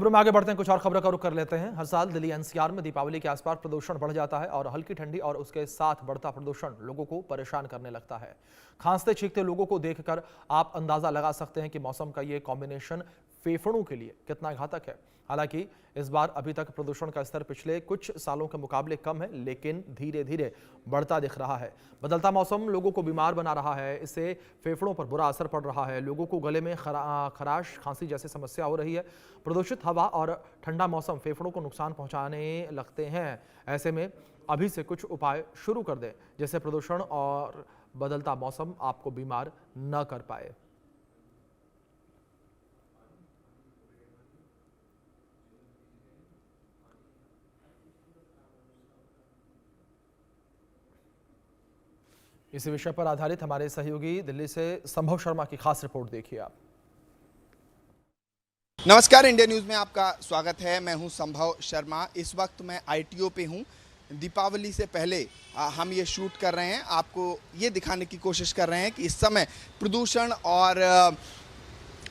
खबरों में आगे बढ़ते हैं, कुछ और खबरों का रुख कर लेते हैं। हर साल दिल्ली एनसीआर में दीपावली के आसपास प्रदूषण बढ़ जाता है और हल्की ठंडी और उसके साथ बढ़ता प्रदूषण लोगों को परेशान करने लगता है। खांसते छींकते लोगों को देखकर आप अंदाजा लगा सकते हैं कि मौसम का ये कॉम्बिनेशन फेफड़ों के लिए कितना घातक है। हालांकि इस बार अभी तक प्रदूषण का स्तर पिछले कुछ सालों के मुकाबले कम है, लेकिन धीरे धीरे बढ़ता दिख रहा है। बदलता मौसम लोगों को बीमार बना रहा है, इससे फेफड़ों पर बुरा असर पड़ रहा है। लोगों को गले में खराश, खांसी जैसी समस्या हो रही है। प्रदूषित हवा और ठंडा मौसम फेफड़ों को नुकसान पहुंचाने लगते हैं। ऐसे में अभी से कुछ उपाय शुरू कर दें, जिससे प्रदूषण और बदलता मौसम आपको बीमार न कर पाए। इसी विषय पर आधारित हमारे सहयोगी दिल्ली से संभव शर्मा की खास रिपोर्ट देखिए आप। नमस्कार, इंडिया न्यूज़ में आपका स्वागत है। मैं हूं संभव शर्मा। इस वक्त मैं आईटीओ पे हूं। दीपावली से पहले हम ये शूट कर रहे हैं, आपको ये दिखाने की कोशिश कर रहे हैं कि इस समय प्रदूषण और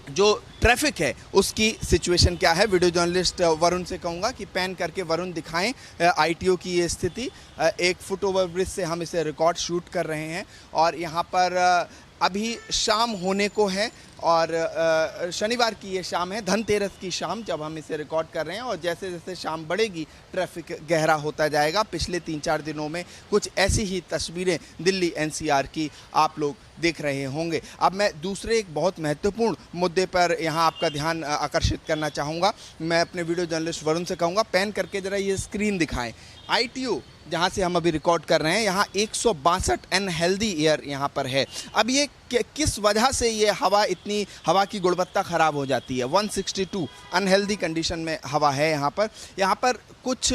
जो ट्रैफिक है उसकी सिचुएशन क्या है। वीडियो जर्नलिस्ट वरुण से कहूँगा कि पैन करके वरुण दिखाएं आईटीओ की ये स्थिति। एक फुट ओवर ब्रिज से हम इसे रिकॉर्ड शूट कर रहे हैं और यहाँ पर अभी शाम होने को है और शनिवार की ये शाम है, धनतेरस की शाम, जब हम इसे रिकॉर्ड कर रहे हैं। और जैसे जैसे शाम बढ़ेगी ट्रैफिक गहरा होता जाएगा। पिछले 3-4 दिनों में कुछ ऐसी ही तस्वीरें दिल्ली एनसीआर की आप लोग देख रहे होंगे। अब मैं दूसरे एक बहुत महत्वपूर्ण मुद्दे पर यहाँ आपका ध्यान आकर्षित करना चाहूँगा। मैं अपने वीडियो जर्नलिस्ट वरुण से कहूँगा पैन करके ज़रा ये स्क्रीन दिखाएं। आईटीओ जहाँ से हम अभी रिकॉर्ड कर रहे हैं, यहाँ 162 अनहेल्दी एयर यहाँ पर है। अब ये किस वजह से ये हवा की गुणवत्ता ख़राब हो जाती है। 162 अनहेल्दी कंडीशन में हवा है यहाँ पर कुछ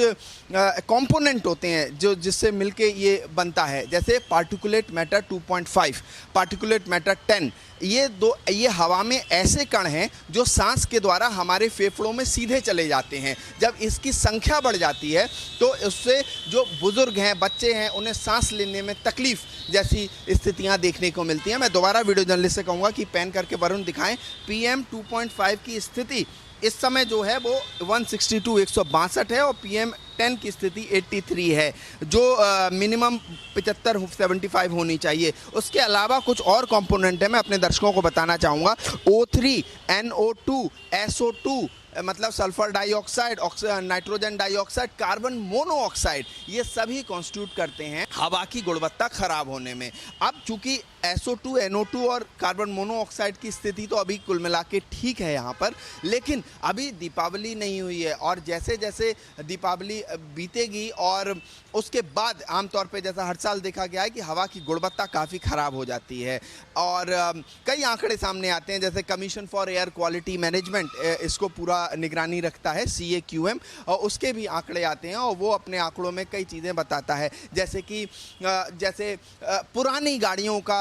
कंपोनेंट होते हैं जो जिससे मिलके ये बनता है, जैसे पार्टिकुलेट मैटर 2.5, पार्टिकुलेट मैटर 10। ये हवा में ऐसे कण हैं जो सांस के द्वारा हमारे फेफड़ों में सीधे चले जाते हैं। जब इसकी संख्या बढ़ जाती है तो उससे जो बुजुर्ग हैं, बच्चे हैं, उन्हें सांस लेने में तकलीफ जैसी स्थितियां देखने को मिलती हैं। मैं दोबारा वीडियो जर्नलिस्ट से कहूँगा कि पैन करके वरुण दिखाएं। PM 2.5 की स्थिति इस समय जो है वो 162 है और PM 10 की स्थिति 83 है, जो मिनिमम 75-75 होनी चाहिए। उसके अलावा कुछ और कंपोनेंट है, मैं अपने दर्शकों को बताना चाहूँगा। O3, NO2, SO2 मतलब sulphur dioxide, nitrogen dioxide, carbon monoxide, ये सभी कॉन्स्टिट्यूट करते हैं हवा की गुणवत्ता खराब होने में। अब चूंकि SO2, NO2 और कार्बन मोनोऑक्साइड की स्थिति तो अभी कुल मिला के ठीक है यहाँ पर, लेकिन अभी दीपावली नहीं हुई है और जैसे जैसे दीपावली बीतेगी और उसके बाद आमतौर पे जैसा हर साल देखा गया है कि हवा की गुणवत्ता काफ़ी ख़राब हो जाती है। और कई आंकड़े सामने आते हैं, जैसे commission for air quality management इसको पूरा निगरानी रखता है, CAQM, और उसके भी आंकड़े आते हैं और वो अपने आंकड़ों में कई चीज़ें बताता है, जैसे कि पुरानी गाड़ियों का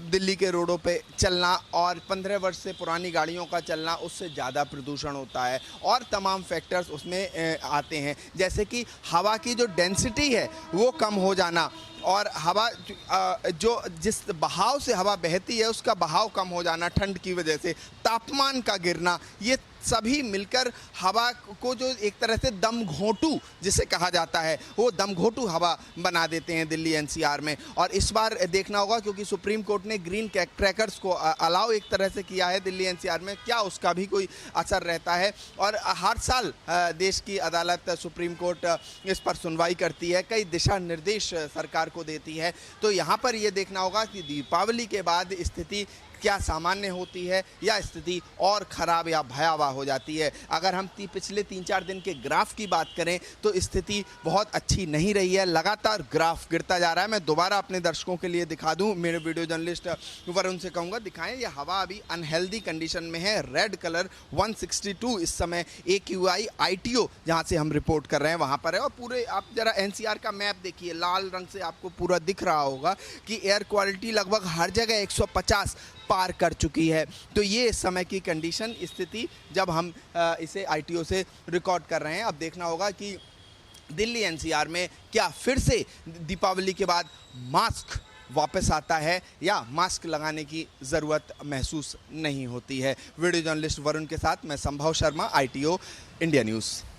दिल्ली के रोडों पे चलना और 15 वर्ष से पुरानी गाड़ियों का चलना, उससे ज़्यादा प्रदूषण होता है और तमाम फैक्टर्स उसमें आते हैं, जैसे कि हवा की जो डेंसिटी है वो कम हो जाना और हवा जो जिस बहाव से हवा बहती है उसका बहाव कम हो जाना ठंड की वजह से, तापमान का गिरना, ये सभी मिलकर हवा को जो एक तरह से दम घोंटू जिसे कहा जाता है, वो दम घोंटू हवा बना देते हैं दिल्ली एनसीआर में। और इस बार देखना होगा क्योंकि सुप्रीम कोर्ट ने ग्रीन क्रैकर्स को अलाउ एक तरह से किया है दिल्ली एनसीआर में, क्या उसका भी कोई असर रहता है। और हर साल देश की अदालत सुप्रीम कोर्ट इस पर सुनवाई करती है, कई दिशा निर्देश सरकार को देती है। तो यहाँ पर ये देखना होगा कि दीपावली के बाद स्थिति क्या सामान्य होती है या स्थिति और ख़राब या भयावह हो जाती है। अगर हम पिछले 3-4 दिन के ग्राफ की बात करें तो स्थिति बहुत अच्छी नहीं रही है, लगातार ग्राफ गिरता जा रहा है। मैं दोबारा अपने दर्शकों के लिए दिखा दूं, मेरे वीडियो जर्नलिस्ट वरुण से कहूँगा दिखाएं, ये हवा अभी अनहेल्दी कंडीशन में है। रेड कलर 162 इस समय AQI ITO जहाँ से हम रिपोर्ट कर रहे हैं वहाँ पर है। और पूरे आप ज़रा NCR का मैप देखिए, लाल रंग से आपको पूरा दिख रहा होगा कि एयर क्वालिटी लगभग हर जगह 150 पार कर चुकी है। तो ये इस समय की कंडीशन स्थिति जब हम इसे ITO से रिकॉर्ड कर रहे हैं। अब देखना होगा कि दिल्ली NCR में क्या फिर से दीपावली के बाद मास्क वापस आता है या मास्क लगाने की ज़रूरत महसूस नहीं होती है। वीडियो जर्नलिस्ट वरुण के साथ मैं संभव शर्मा, ITO इंडिया न्यूज़।